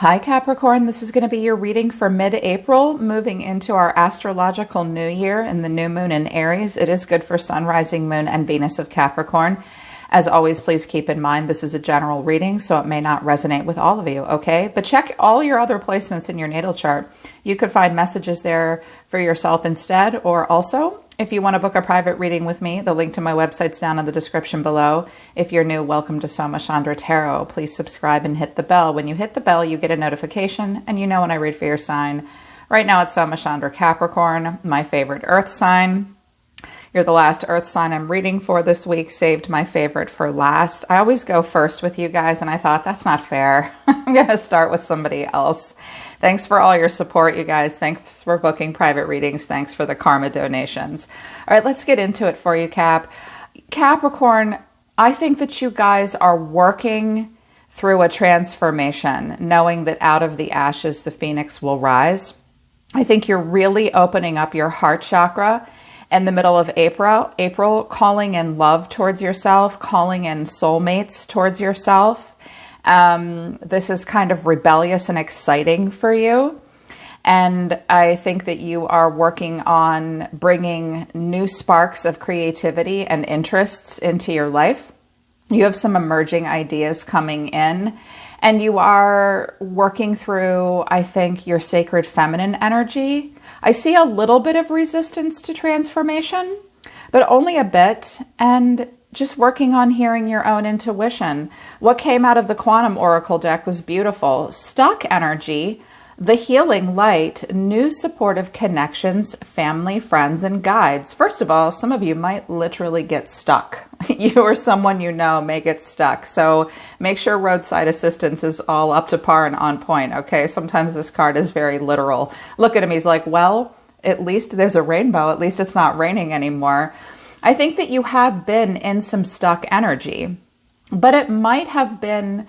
Hi Capricorn, this is going to be your reading for mid-April, moving into our astrological new year and the new moon in Aries. It is good for Sun, Rising Moon, and Venus of Capricorn. As always, please keep in mind this is a general reading, so it may not resonate with all of you, okay? But check all your other placements in your natal chart. You could find messages there for yourself instead, or also, if you want to book a private reading with me, the link to my website's down in the description below. If you're new, welcome to Soma Chandra Tarot. Please subscribe and hit the bell. When you hit the bell, you get a notification, and you know when I read for your sign. Right now, it's Soma Chandra Capricorn, my favorite earth sign. You're the last earth sign I'm reading for this week. Saved my favorite for last. I always go first with you guys, and I thought, that's not fair. I'm going to start with somebody else. Thanks for all your support, you guys. Thanks for booking private readings. Thanks for the karma donations. All right, let's get into it for you, Capricorn, I think that you guys are working through a transformation, knowing that out of the ashes, the phoenix will rise. I think you're really opening up your heart chakra in the middle of April, calling in love towards yourself, calling in soulmates towards yourself. This is kind of rebellious and exciting for you. And I think that you are working on bringing new sparks of creativity and interests into your life. You have some emerging ideas coming in, and you are working through, I think, your sacred feminine energy. I see a little bit of resistance to transformation, but only a bit. And just working on hearing your own intuition. What came out of the Quantum Oracle deck was beautiful. Stuck energy, the healing light, new supportive connections, family, friends, and guides. First of all, some of you might literally get stuck. You or someone you know may get stuck. So make sure roadside assistance is all up to par and on point, okay? Sometimes this card is very literal. Look at him, he's like, well, at least there's a rainbow. At least it's not raining anymore. I think that you have been in some stuck energy, but it might have been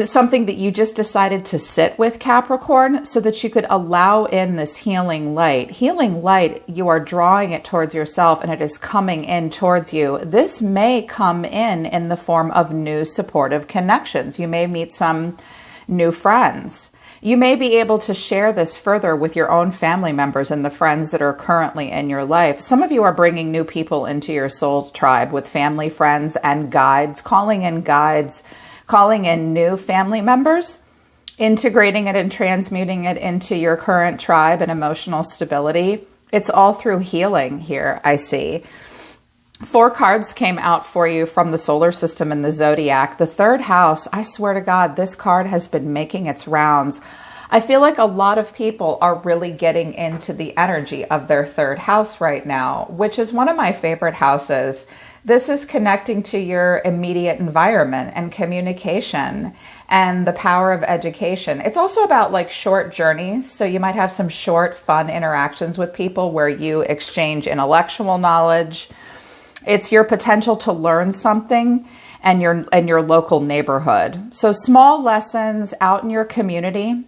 something that you just decided to sit with, Capricorn, so that you could allow in this healing light. Healing light, you are drawing it towards yourself and it is coming in towards you. This may come in the form of new supportive connections. You may meet some new friends. You may be able to share this further with your own family members and the friends that are currently in your life. Some of you are bringing new people into your soul tribe with family, friends, and guides, calling in new family members, integrating it and transmuting it into your current tribe and emotional stability. It's all through healing here, I see. 4 cards came out for you from the solar system and the zodiac. The 3rd house, I swear to God, this card has been making its rounds. I feel like a lot of people are really getting into the energy of their 3rd house right now, which is one of my favorite houses. This is connecting to your immediate environment and communication and the power of education. It's also about like short journeys. So you might have some short, fun interactions with people where you exchange intellectual knowledge. It's your potential to learn something and your local neighborhood. So small lessons out in your community.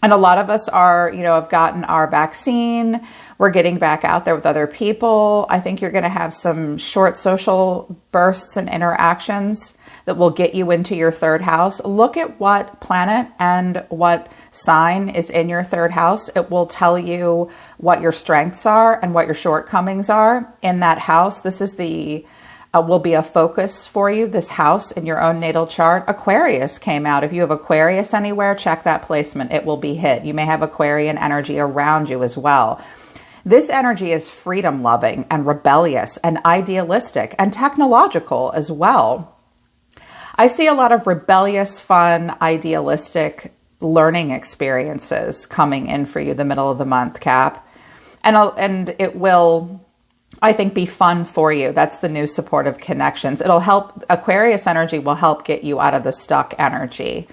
And a lot of us are, have gotten our vaccine. We're getting back out there with other people. I think you're going to have some short social bursts and interactions that will get you into your 3rd house. Look at what planet and what sign is in your 3rd house. It will tell you what your strengths are and what your shortcomings are in that house. This is will be a focus for you, this house in your own natal chart. Aquarius came out. If you have Aquarius anywhere, check that placement. It will be hit. You may have Aquarian energy around you as well. This energy is freedom loving and rebellious and idealistic and technological as well. I see a lot of rebellious, fun, idealistic learning experiences coming in for you the middle of the month, Cap. And it will, I think, be fun for you. That's the new supportive connections. It'll help, Aquarius energy will help get you out of the stuck energy.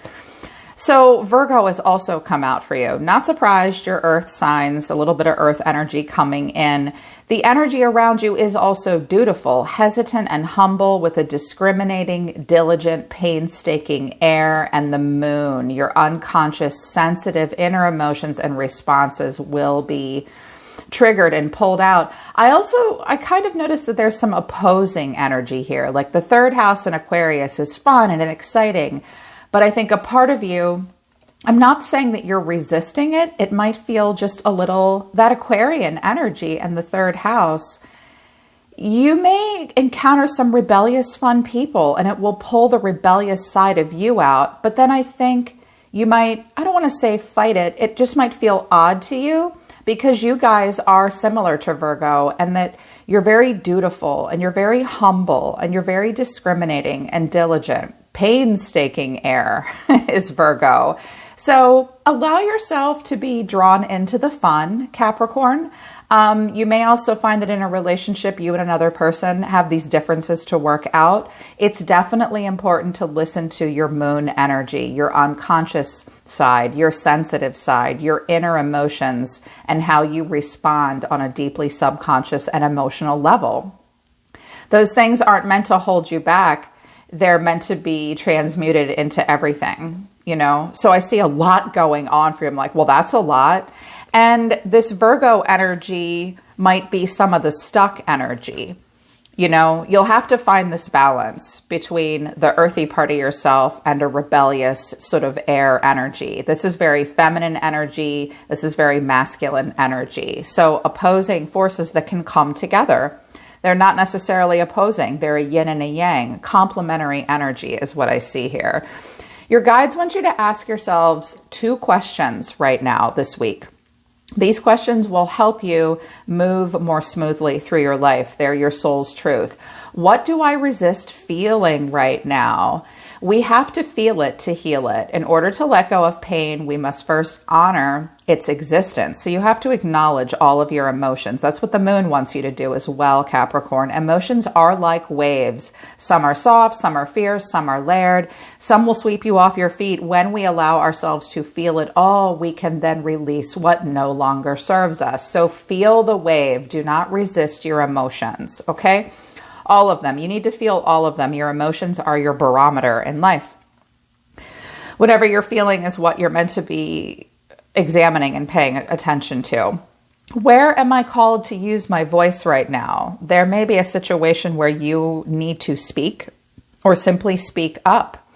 So Virgo has also come out for you. Not surprised, your earth signs, a little bit of earth energy coming in. The energy around you is also dutiful, hesitant, and humble with a discriminating, diligent, painstaking air and the moon. Your unconscious, sensitive inner emotions and responses will be triggered and pulled out. I kind of noticed that there's some opposing energy here. Like the 3rd house in Aquarius is fun and exciting. But I think a part of you I'm not saying that you're resisting it. It might feel just a little, that Aquarian energy and the third house. You may encounter some rebellious, fun people, and it will pull the rebellious side of you out. But then I think you might, I don't want to say fight it. It just might feel odd to you because you guys are similar to Virgo, and that you're very dutiful and you're very humble and you're very discriminating and diligent. Painstaking air is Virgo. So allow yourself to be drawn into the fun, Capricorn. You may also find that in a relationship, you and another person have these differences to work out. It's definitely important to listen to your moon energy, your unconscious side, your sensitive side, your inner emotions, and how you respond on a deeply subconscious and emotional level. Those things aren't meant to hold you back. They're meant to be transmuted into everything, you know? So I see a lot going on for you. I'm like, well, that's a lot. And this Virgo energy might be some of the stuck energy. You know, you'll have to find this balance between the earthy part of yourself and a rebellious sort of air energy. This is very feminine energy. This is very masculine energy. So opposing forces that can come together. They're not necessarily opposing. They're a yin and a yang. Complementary energy is what I see here. Your guides want you to ask yourselves 2 questions right now this week. These questions will help you move more smoothly through your life. They're your soul's truth. What do I resist feeling right now? We have to feel it to heal it. In order to let go of pain, we must first honor its existence. So you have to acknowledge all of your emotions. That's what the moon wants you to do as well, Capricorn. Emotions are like waves. Some are soft, some are fierce, some are layered. Some will sweep you off your feet. When we allow ourselves to feel it all, we can then release what no longer serves us. So feel the wave. Do not resist your emotions, okay? All of them. You need to feel all of them. Your emotions are your barometer in life. Whatever you're feeling is what you're meant to be examining and paying attention to. Where am I called to use my voice right now? There may be a situation where you need to speak or simply speak up,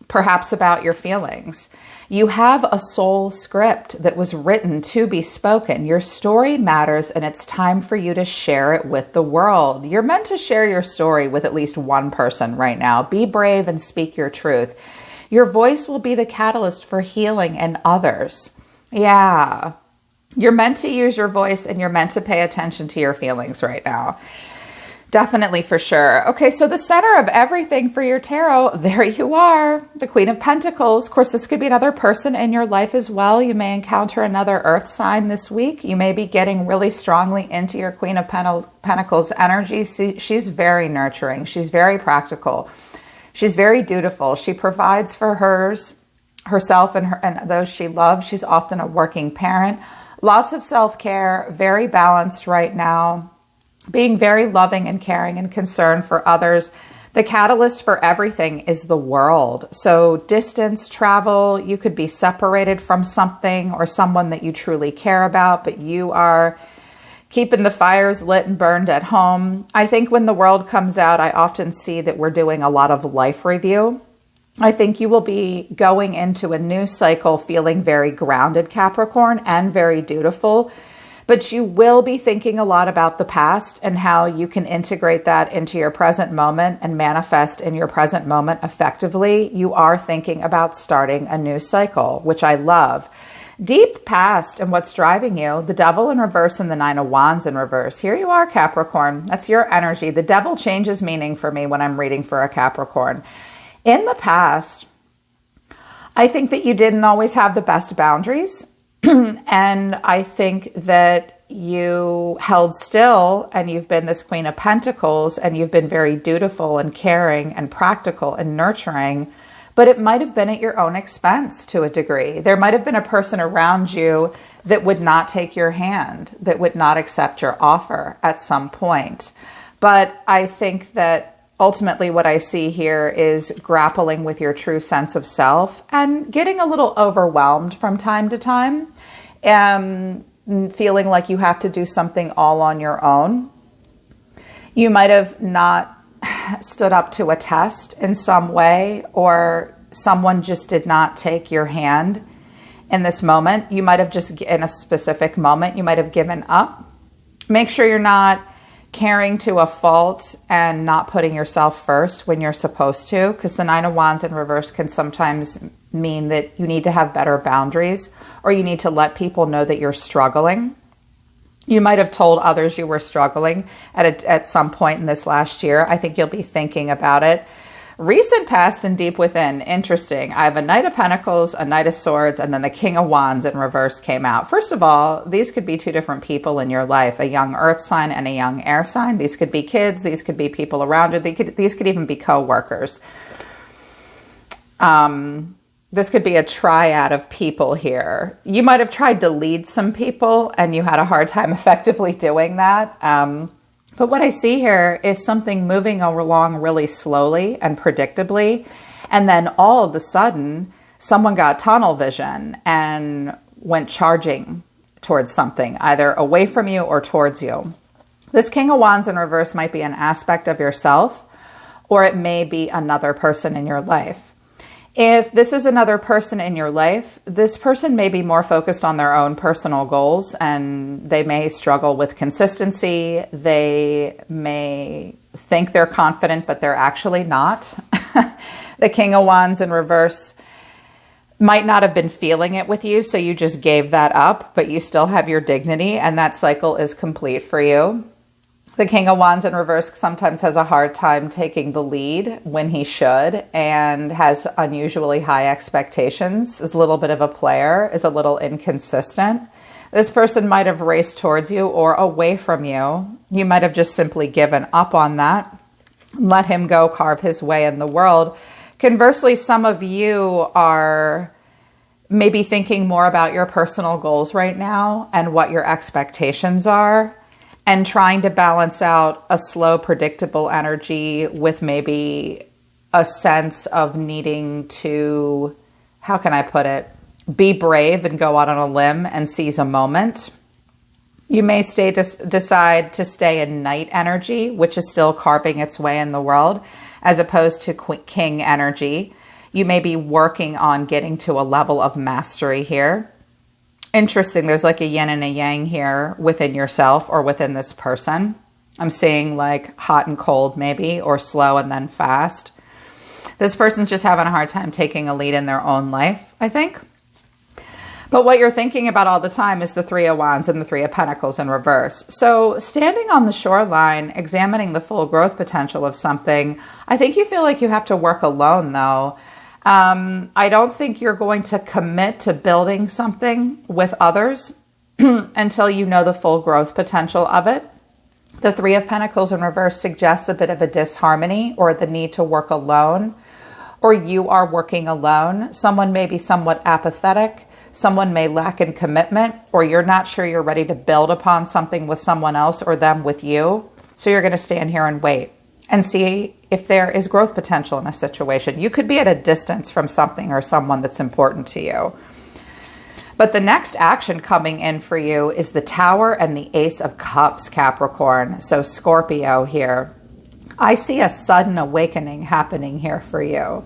perhaps about your feelings. You have a soul script that was written to be spoken. Your story matters, and it's time for you to share it with the world. You're meant to share your story with at least one person right now. Be brave and speak your truth. Your voice will be the catalyst for healing in others. Yeah, you're meant to use your voice, and you're meant to pay attention to your feelings right now. Definitely, for sure. Okay, so the center of everything for your tarot, there you are, the Queen of Pentacles. Of course, this could be another person in your life as well. You may encounter another earth sign this week. You may be getting really strongly into your Queen of Pentacles energy. She's very nurturing. She's very practical. She's very dutiful. She provides for herself and those she loves. She's often a working parent. Lots of self-care, very balanced right now. Being very loving and caring and concerned for others. The catalyst for everything is the world. So distance, travel, you could be separated from something or someone that you truly care about, but you are keeping the fires lit and burned at home. I think when the world comes out, I often see that we're doing a lot of life review. I think you will be going into a new cycle feeling very grounded, Capricorn, and very dutiful. But you will be thinking a lot about the past and how you can integrate that into your present moment and manifest in your present moment effectively. You are thinking about starting a new cycle, which I love. Deep past and what's driving you, the Devil in reverse and the Nine of Wands in reverse. Here you are, Capricorn. That's your energy. The Devil changes meaning for me when I'm reading for a Capricorn. In the past, I think that you didn't always have the best boundaries. And I think that you held still, and you've been this Queen of Pentacles, and you've been very dutiful and caring and practical and nurturing, but it might have been at your own expense to a degree. There might have been a person around you that would not take your hand, that would not accept your offer at some point. But I think that ultimately what I see here is grappling with your true sense of self and getting a little overwhelmed from time to time, feeling like you have to do something all on your own. You might have not stood up to a test in some way, or someone just did not take your hand in this moment. You might have just, in a specific moment, you might have given up. Make sure you're not carrying to a fault and not putting yourself first when you're supposed to, because the Nine of Wands in reverse can sometimes mean that you need to have better boundaries, or you need to let people know that you're struggling. You might have told others you were struggling at some point in this last year. I think you'll be thinking about it. Recent past and deep within. Interesting. I have a Knight of Pentacles, a Knight of Swords, and then the King of Wands in reverse came out. First of all, these could be two different people in your life, a young earth sign and a young air sign. These could be kids. These could be people around you. These could even be co-workers. This could be a triad of people here. You might have tried to lead some people and you had a hard time effectively doing that. But what I see here is something moving along really slowly and predictably. And then all of a sudden, someone got tunnel vision and went charging towards something, either away from you or towards you. This King of Wands in reverse might be an aspect of yourself, or it may be another person in your life. If this is another person in your life, this person may be more focused on their own personal goals, and they may struggle with consistency. They may think they're confident, but they're actually not. The King of Wands in reverse might not have been feeling it with you, so you just gave that up, but you still have your dignity, and that cycle is complete for you. The King of Wands in reverse sometimes has a hard time taking the lead when he should, and has unusually high expectations, is a little bit of a player, is a little inconsistent. This person might have raced towards you or away from you. You might have just simply given up on that, let him go carve his way in the world. Conversely, some of you are maybe thinking more about your personal goals right now and what your expectations are, and trying to balance out a slow, predictable energy with maybe a sense of needing to, how can I put it, be brave and go out on a limb and seize a moment. You may decide to stay in Knight energy, which is still carving its way in the world, as opposed to King energy. You may be working on getting to a level of mastery here. Interesting, there's like a yin and a yang here within yourself or within this person. I'm seeing like hot and cold maybe, or slow and then fast. This person's just having a hard time taking a lead in their own life, I think. But what you're thinking about all the time is the Three of Wands and the Three of Pentacles in reverse. So standing on the shoreline, examining the full growth potential of something, I think you feel like you have to work alone though. I don't think you're going to commit to building something with others until you know the full growth potential of it. The Three of Pentacles in reverse suggests a bit of a disharmony or the need to work alone, or you are working alone. Someone may be somewhat apathetic. Someone may lack in commitment, or you're not sure you're ready to build upon something with someone else or them with you. So you're going to stand here and wait and see if there is growth potential in a situation. You could be at a distance from something or someone that's important to you. But the next action coming in for you is the Tower and the Ace of Cups, Capricorn. So Scorpio here. I see a sudden awakening happening here for you.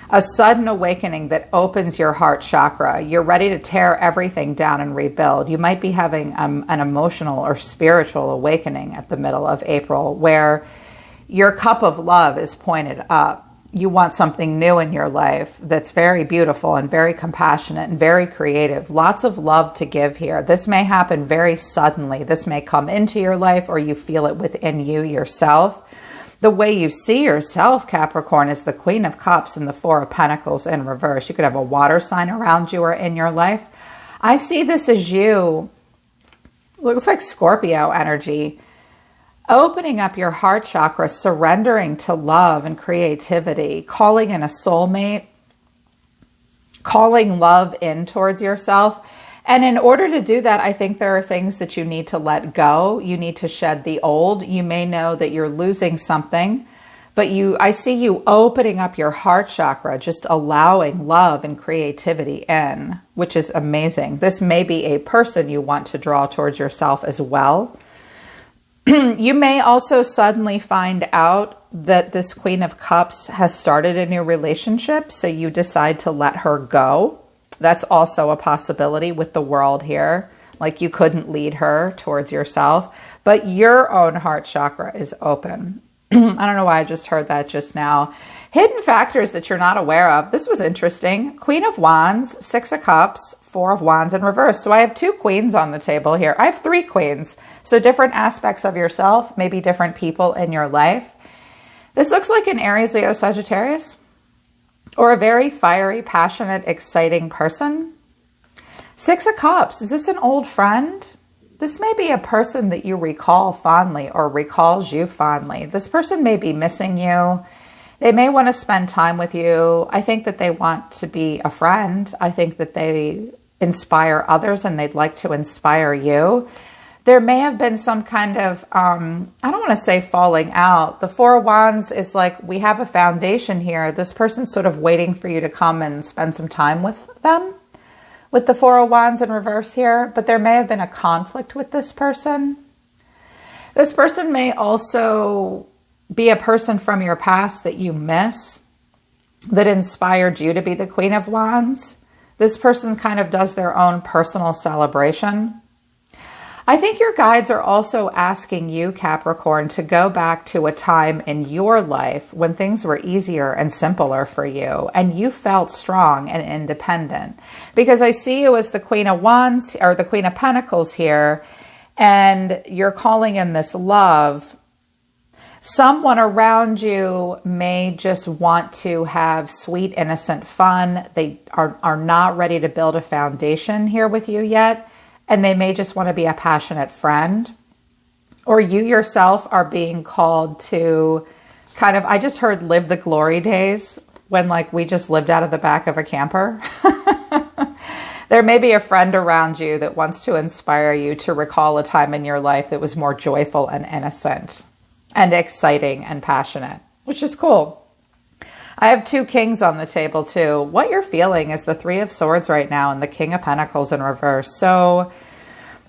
A sudden awakening that opens your heart chakra. You're ready to tear everything down and rebuild. You might be having an emotional or spiritual awakening at the middle of April, where your cup of love is pointed up. You want something new in your life that's very beautiful and very compassionate and very creative. Lots of love to give here. This may happen very suddenly. This may come into your life, or you feel it within you yourself. The way you see yourself, Capricorn, is the Queen of Cups and the Four of Pentacles in reverse. You could have a water sign around you or in your life. I see this as you, looks like Scorpio energy, opening up your heart chakra, surrendering to love and creativity, calling in a soulmate, calling love in towards yourself. And in order to do that, I think there are things that you need to let go. You need to shed the old. You may know that you're losing something, but I see you opening up your heart chakra, just allowing love and creativity in, which is amazing. This may be a person you want to draw towards yourself as well. You may also suddenly find out that this Queen of Cups has started a new relationship, so you decide to let her go. That's also a possibility with the world here. Like you couldn't lead her towards yourself, but your own heart chakra is open. I don't know why I just heard that just now. Hidden factors that you're not aware of. This was interesting. Queen of Wands, Six of Cups, Four of Wands in reverse. So I have 2 queens on the table here. I have 3 queens. So different aspects of yourself, maybe different people in your life. This looks like an Aries, Leo, Sagittarius, or a very fiery, passionate, exciting person. 6 of Cups. Is this an old friend? This may be a person that you recall fondly or recalls you fondly. This person may be missing you. They may want to spend time with you. I think that they want to be a friend. I think that they inspire others and they'd like to inspire you. There may have been some kind of, I don't want to say falling out. The Four of Wands is like, we have a foundation here. This person's sort of waiting for you to come and spend some time with them. With the Four of Wands in reverse here, but there may have been a conflict with this person. This person may also be a person from your past that you miss, that inspired you to be the Queen of Wands. This person kind of does their own personal celebration. I think your guides are also asking you, Capricorn, to go back to a time in your life when things were easier and simpler for you and you felt strong and independent. Because I see you as the Queen of Wands or the Queen of Pentacles here, and you're calling in this love. Someone around you may just want to have sweet, innocent fun. They are not ready to build a foundation here with you yet. And they may just want to be a passionate friend. Or you yourself are being called to kind of, I just heard live the glory days when like we just lived out of the back of a camper. There may be a friend around you that wants to inspire you to recall a time in your life that was more joyful and innocent and exciting and passionate, which is cool. I have 2 kings on the table too. What you're feeling is the 3 of Swords right now and the King of Pentacles in reverse. So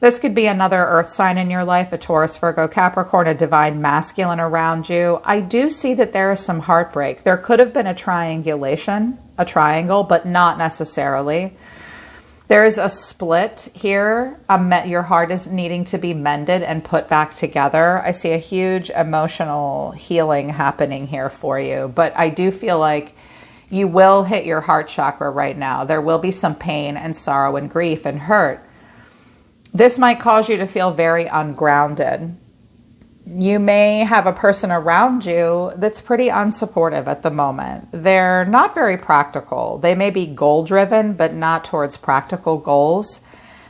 this could be another earth sign in your life, a Taurus, Virgo, Capricorn, a divine masculine around you. I do see that there is some heartbreak. There could have been a triangulation, a triangle, but not necessarily. There is a split here. Your heart is needing to be mended and put back together. I see a huge emotional healing happening here for you, but I do feel like you will hit your heart chakra right now. There will be some pain and sorrow and grief and hurt. This might cause you to feel very ungrounded. You may have a person around you that's pretty unsupportive at the moment. They're not very practical. They may be goal-driven, but not towards practical goals.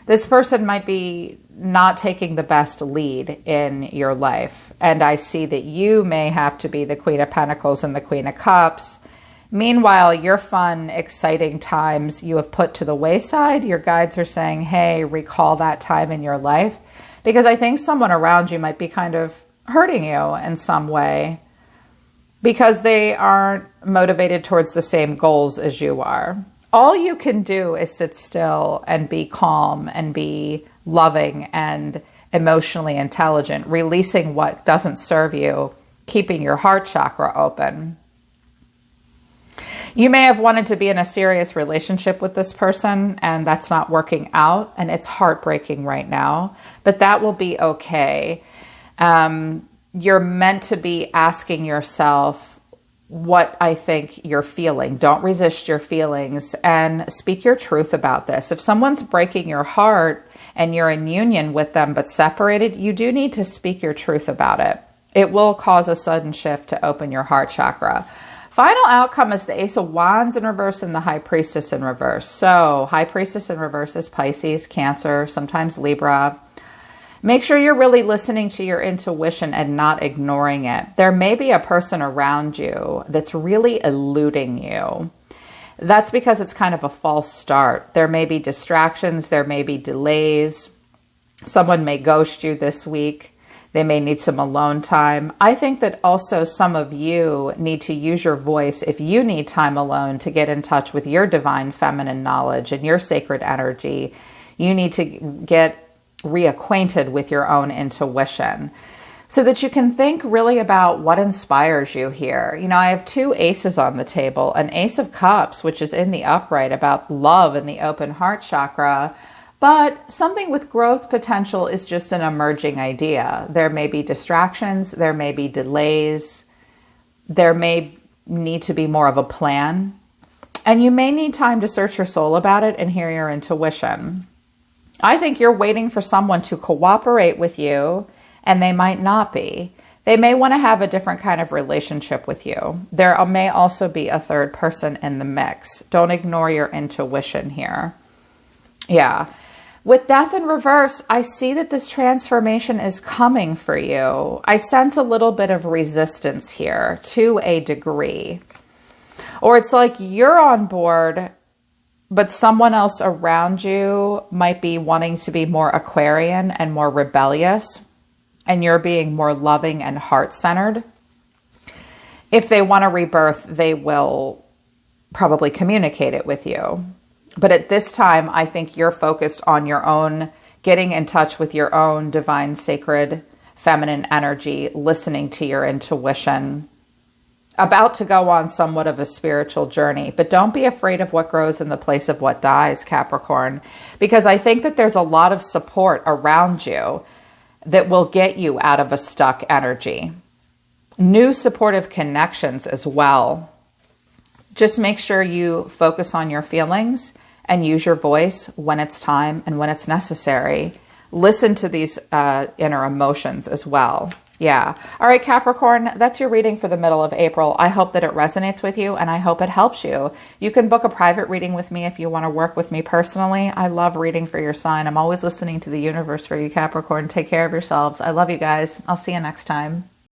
This person might be not taking the best lead in your life. And I see that you may have to be the Queen of Pentacles and the Queen of Cups. Meanwhile, your fun, exciting times you have put to the wayside. Your guides are saying, hey, recall that time in your life. Because I think someone around you might be kind of hurting you in some way because they aren't motivated towards the same goals as you are. All you can do is sit still and be calm and be loving and emotionally intelligent, releasing what doesn't serve you, keeping your heart chakra open. You may have wanted to be in a serious relationship with this person and that's not working out and it's heartbreaking right now, but that will be okay. You're meant to be asking yourself what I think you're feeling. Don't resist your feelings and speak your truth about this. If someone's breaking your heart and you're in union with them but separated, you do need to speak your truth about it. It will cause a sudden shift to open your heart chakra. Final outcome is the Ace of Wands in reverse and the High Priestess in reverse. So High Priestess in reverse is Pisces, Cancer, sometimes Libra. Make sure you're really listening to your intuition and not ignoring it. There may be a person around you that's really eluding you. That's because it's kind of a false start. There may be distractions. There may be delays. Someone may ghost you this week. They may need some alone time. I think that also some of you need to use your voice if you need time alone to get in touch with your divine feminine knowledge and your sacred energy. You need to get reacquainted with your own intuition. so that you can think really about what inspires you here. You know, I have two aces on the table, an ace of cups, which is in the upright about love and the open heart chakra, but something with growth potential is just an emerging idea. There may be distractions, there may be delays, there may need to be more of a plan, and you may need time to search your soul about it and hear your intuition. I think you're waiting for someone to cooperate with you, and they might not be. They may want to have a different kind of relationship with you. There may also be a third person in the mix. Don't ignore your intuition here. Yeah. With death in reverse, I see that this transformation is coming for you. I sense a little bit of resistance here to a degree. Or it's like you're on board, but someone else around you might be wanting to be more Aquarian and more rebellious, and you're being more loving and heart-centered. If they want a rebirth, they will probably communicate it with you. But at this time, I think you're focused on your own, getting in touch with your own divine, sacred, feminine energy, listening to your intuition, about to go on somewhat of a spiritual journey. But don't be afraid of what grows in the place of what dies, Capricorn, because I think that there's a lot of support around you that will get you out of a stuck energy. New supportive connections as well. Just make sure you focus on your feelings and use your voice when it's time and when it's necessary. Listen to these inner emotions as well. Yeah. All right, Capricorn, that's your reading for the middle of April. I hope that it resonates with you, and I hope it helps you. You can book a private reading with me if you want to work with me personally. I love reading for your sign. I'm always listening to the universe for you, Capricorn. Take care of yourselves. I love you guys. I'll see you next time.